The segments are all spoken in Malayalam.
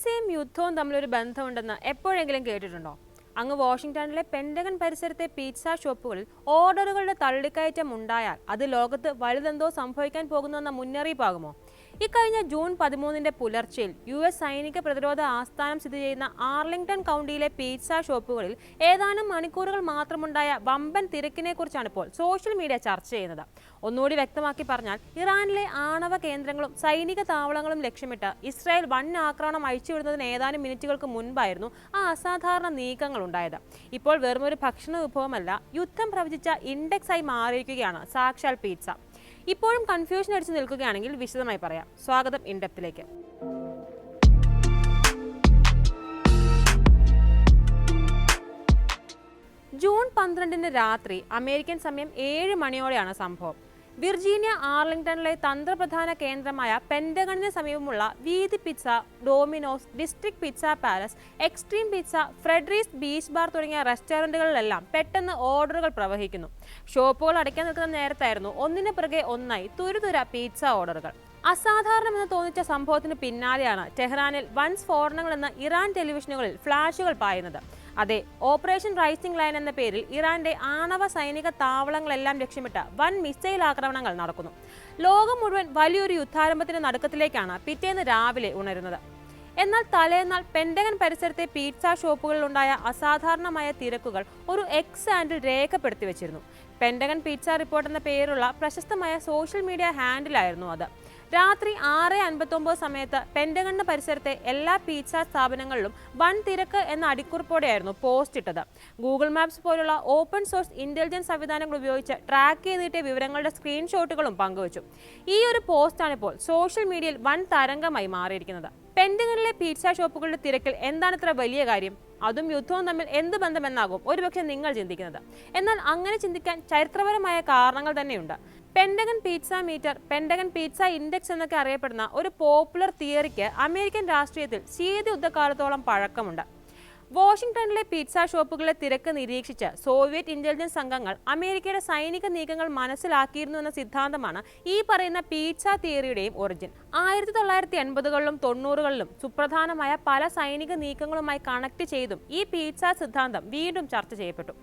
പിസ്സയും യുദ്ധവും തമ്മിലൊരു ബന്ധമുണ്ടെന്ന് എപ്പോഴെങ്കിലും കേട്ടിട്ടുണ്ടോ? അങ്ങ് വാഷിംഗ്ടണിലെ പെന്റഗൺ പരിസരത്തെ പിസ്സ ഷോപ്പുകളിൽ ഓർഡറുകളുടെ തള്ളിക്കയറ്റം ഉണ്ടായാൽ അത് ലോകത്ത് വലുതെന്തോ സംഭവിക്കാൻ പോകുന്നുവെന്ന മുന്നറിയിപ്പാകുമോ? ഇക്കഴിഞ്ഞ ജൂൺ 13 പുലർച്ചെയിൽ US സൈനിക പ്രതിരോധ ആസ്ഥാനം സ്ഥിതി ചെയ്യുന്ന ആർലിംഗ്ടൺ കൗണ്ടിയിലെ പിസ്സ ഷോപ്പുകളിൽ ഏതാനും മണിക്കൂറുകൾ മാത്രമുണ്ടായ വമ്പൻ തിരക്കിനെക്കുറിച്ചാണ് ഇപ്പോൾ സോഷ്യൽ മീഡിയ ചർച്ച ചെയ്യുന്നത്. ഒന്നുകൂടി വ്യക്തമാക്കി പറഞ്ഞാൽ, ഇറാനിലെ ആണവ കേന്ദ്രങ്ങളും സൈനിക താവളങ്ങളും ലക്ഷ്യമിട്ട് ഇസ്രായേൽ വൻ ആക്രമണം അഴിച്ചുവിടുന്നതിന് ഏതാനും മിനിറ്റുകൾക്ക് മുൻപായിരുന്നു ആ അസാധാരണ നീക്കങ്ങൾ ഉണ്ടായത്. ഇപ്പോൾ വെറുമൊരു ഭക്ഷണ വിഭവമല്ല, യുദ്ധം പ്രവചിച്ച ഇൻഡെക്സ് ആയി മാറിയിരിക്കുകയാണ് സാക്ഷാൽ പിസ്സ. ഇപ്പോഴും കൺഫ്യൂഷൻ അടിച്ചു നിൽക്കുകയാണെങ്കിൽ വിശദമായി പറയാം. സ്വാഗതം ഇൻഡെപ്തിലേക്ക്. ജൂൺ 12 രാത്രി അമേരിക്കൻ സമയം 7 മണിയോടെയാണ് സംഭവം. വിർജീനിയ ആർലിംഗ്ടണിലെ തന്ത്രപ്രധാന കേന്ദ്രമായ പെന്റഗണിന് സമീപമുള്ള we the pizza, Domino's, district pizza palace, extreme pizza, Freddie's beach bar തുടങ്ങിയ റെസ്റ്റോറന്റുകളിലെല്ലാം പെട്ടെന്ന് ഓർഡറുകൾ പ്രവഹിക്കുന്നു. ഷോപ്പുകൾ അടയ്ക്കാൻ നിൽക്കുന്ന നേരത്തായിരുന്നു ഒന്നിനു പിറകെ ഒന്നായി തുരുതുര പിസ്സ ഓർഡറുകൾ. അസാധാരണമെന്ന് തോന്നിച്ച സംഭവത്തിന് പിന്നാലെയാണ് ടെഹ്റാനിൽ വൻ സ്ഫോടനങ്ങളെന്ന് ഇറാൻ ടെലിവിഷനുകളിൽ ഫ്ലാഷുകൾ പായുന്നത്. അതെ, ഓപ്പറേഷൻ റൈസിംഗ് ലൈൻ എന്ന പേരിൽ ഇറാന്റെ ആണവ സൈനിക താവളങ്ങളെല്ലാം ലക്ഷ്യമിട്ട് വൻ മിസൈൽ ആക്രമണങ്ങൾ നടക്കുന്നു. ലോകം മുഴുവൻ വലിയൊരു യുദ്ധാരംഭത്തിന്റെ നടുക്കത്തിലേക്കാണ് പിറ്റേന്ന് രാവിലെ ഉണരുന്നത്. എന്നാൽ തലേന്നാൾ പെന്റഗൺ പരിസരത്തെ പിസ്സ ഷോപ്പുകളിലുണ്ടായ അസാധാരണമായ തിരക്കുകൾ ഒരു എക്സ് ഹാൻഡിൽ രേഖപ്പെടുത്തി വെച്ചിരുന്നു. പെന്റഗൺ പിസ്സ റിപ്പോർട്ട് എന്ന പേരുള്ള പ്രശസ്തമായ സോഷ്യൽ മീഡിയ ഹാൻഡിലായിരുന്നു അത്. രാത്രി 6:59 സമയത്ത് പെന്റഗണിന് പരിസരത്തെ എല്ലാ പിസ്സ സ്ഥാപനങ്ങളിലും വൻ തിരക്ക് എന്ന അടിക്കുറിപ്പോടെയായിരുന്നു പോസ്റ്റ് ഇട്ടത്. ഗൂഗിൾ മാപ്സ് പോലുള്ള ഓപ്പൺ സോഴ്സ് ഇന്റലിജൻസ് സംവിധാനങ്ങൾ ഉപയോഗിച്ച് ട്രാക്ക് ചെയ്തിട്ട വിവരങ്ങളുടെ സ്ക്രീൻഷോട്ടുകളും പങ്കുവച്ചു. ഈ ഒരു പോസ്റ്റാണ് ഇപ്പോൾ സോഷ്യൽ മീഡിയയിൽ വൻ തരംഗമായി മാറിയിരിക്കുന്നത്. പെന്റഗണിലെ പിസ്സ ഷോപ്പുകളുടെ തിരക്കിൽ എന്താണ് ഇത്ര വലിയ കാര്യം? അതും യുദ്ധവും തമ്മിൽ എന്ത് ബന്ധമെന്നാകും ഒരുപക്ഷെ നിങ്ങൾ ചിന്തിക്കുന്നത്. എന്നാൽ അങ്ങനെ ചിന്തിക്കാൻ ചരിത്രപരമായ കാരണങ്ങൾ തന്നെയുണ്ട്. Pentagon pizza meter, Pentagon pizza index എന്നൊക്കെ അറിയപ്പെടുന്ന ഒരു പോപ്പുലർ തിയറിക്ക് അമേരിക്കൻ രാഷ്ട്രീയത്തിൽ ശീതയുദ്ധകാലത്തോളം പഴക്കമുണ്ട്. വാഷിംഗ്ടണിലെ പിസ്സ ഷോപ്പുകളിലെ തിരക്ക് നിരീക്ഷിച്ച് സോവിയറ്റ് ഇന്റലിജൻസ് സംഘങ്ങൾ അമേരിക്കയുടെ സൈനിക നീക്കങ്ങൾ മനസ്സിലാക്കിയിരുന്നു എന്ന സിദ്ധാന്തമാണ് ഈ പറയുന്ന പിസ്സ തിയറിയുടെയും ഒറിജിൻ. 1980കളിലും 90കളിലും സുപ്രധാനമായ പല സൈനിക നീക്കങ്ങളുമായി കണക്ട് ചെയ്തും ഈ പിസ്സ സിദ്ധാന്തം വീണ്ടും ചർച്ച ചെയ്യപ്പെട്ടു.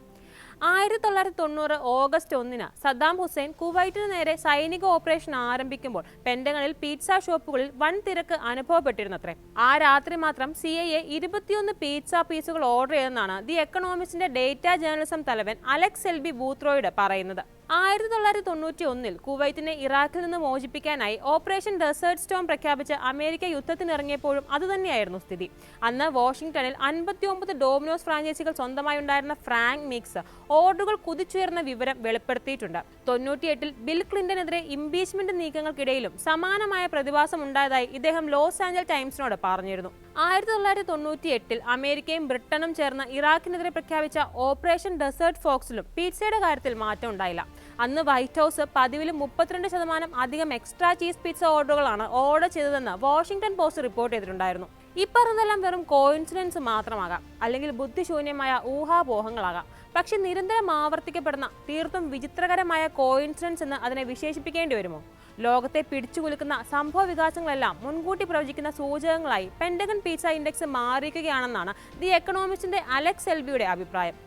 1990 ഓഗസ്റ്റ് 1 സദ്ദാം ഹുസൈൻ കുവൈറ്റിന് നേരെ സൈനിക ഓപ്പറേഷൻ ആരംഭിക്കുമ്പോൾ പെന്റഗണിൽ പിസ്സ ഷോപ്പുകളിൽ വൻ തിരക്ക് അനുഭവപ്പെട്ടിരുന്നത്രേ. ആ രാത്രി മാത്രം CIA 21 പിസ്സ പീസുകൾ ഓർഡർ ചെയ്തെന്നാണ് ദി എക്കണോമിസ്റ്റിന്റെ ഡേറ്റ ജേർണലിസം തലവൻ അലക്സ് എൽബി ബൂത്രോയിഡ് പറയുന്നത്. 1991 കുവൈറ്റിനെ ഇറാഖിൽ നിന്ന് മോചിപ്പിക്കാനായി ഓപ്പറേഷൻ ഡെസേർട്ട് സ്റ്റോം പ്രഖ്യാപിച്ച് അമേരിക്ക യുദ്ധത്തിനിറങ്ങിയപ്പോഴും അതുതന്നെയായിരുന്നു സ്ഥിതി. അന്ന് വാഷിംഗ്ടണിൽ 59 ഡോമിനോസ് ഫ്രാഞ്ചൈസികൾ സ്വന്തമായി ഉണ്ടായിരുന്ന ഫ്രാങ്ക് മിക്സ് ഓർഡറുകൾ കുതിച്ചുയർന്ന വിവരം വെളിപ്പെടുത്തിയിട്ടുണ്ട്. 98 ബിൽ ക്ലിന്റനെതിരെ ഇംപീച്ച്മെന്റ് നീക്കങ്ങൾക്കിടയിലും സമാനമായ പ്രതിഭാസം ഉണ്ടായതായി ഇദ്ദേഹം ലോസ് ആഞ്ചൽസ് ടൈംസിനോട് പറഞ്ഞിരുന്നു. 1998 അമേരിക്കയും ബ്രിട്ടനും ചേർന്ന് ഇറാഖിനെതിരെ പ്രഖ്യാപിച്ച ഓപ്പറേഷൻ ഡെസേർട്ട് ഫോക്സിലും പിസ്സയുടെ കാര്യത്തിൽ മാറ്റം ഉണ്ടായില്ല. അന്ന് വൈറ്റ് ഹൗസ് പതിവിലും 32% അധികം എക്സ്ട്രാ ചീസ് പിസ്സ ഓർഡറുകളാണ് ഓർഡർ ചെയ്തതെന്ന് വാഷിംഗ്ടൺ പോസ്റ്റ് റിപ്പോർട്ട് ചെയ്തിട്ടുണ്ടായിരുന്നു. ഈ പറഞ്ഞതെല്ലാം വെറും കോയിൻസിഡൻസ് മാത്രമാകാം, അല്ലെങ്കിൽ ബുദ്ധിശൂന്യമായ ഊഹാപോഹങ്ങളാകാം. പക്ഷെ നിരന്തരം ആവർത്തിക്കപ്പെടുന്ന തീർത്തും വിചിത്രകരമായ കോയിൻസിഡൻസ് എന്ന് അതിനെ വിശേഷിപ്പിക്കേണ്ടി വരുമോ? ലോകത്തെ പിടിച്ചുകുലുക്കുന്ന സംഭവ വികാസങ്ങളെല്ലാം മുൻകൂട്ടി പ്രവചിക്കുന്ന സൂചകങ്ങളായി പെന്റഗൺ പിസ്സ ഇൻഡെക്സ് മാറിയിരിക്കുകയാണെന്നാണ് ദി എക്കണോമിസ്റ്റിന്റെ അലക്സ് എൽബിയുടെ അഭിപ്രായം.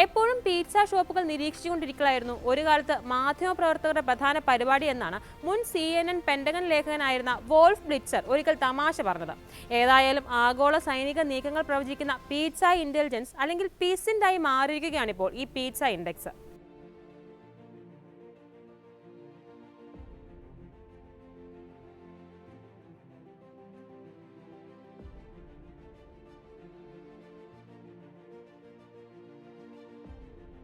എപ്പോഴും പിസ്സ ഷോപ്പുകൾ നിരീക്ഷിച്ചുകൊണ്ടിരിക്കലായിരുന്നു ഒരു കാലത്ത് മാധ്യമപ്രവർത്തകരുടെ പ്രധാന പരിപാടി എന്നാണ് മുൻ CNN പെന്റഗൺ ലേഖകനായിരുന്ന വോൾഫ് ബ്ലിറ്റ്സർ ഒരിക്കൽ തമാശ പറഞ്ഞത്. ഏതായാലും ആഗോള സൈനിക നീക്കങ്ങൾ പ്രവചിക്കുന്ന പിസ്സ ഇന്റലിജൻസ് അല്ലെങ്കിൽ പിസിൻഡായി മാറിയിരിക്കുകയാണിപ്പോൾ ഈ പിസ്സ ഇൻഡെക്സ്.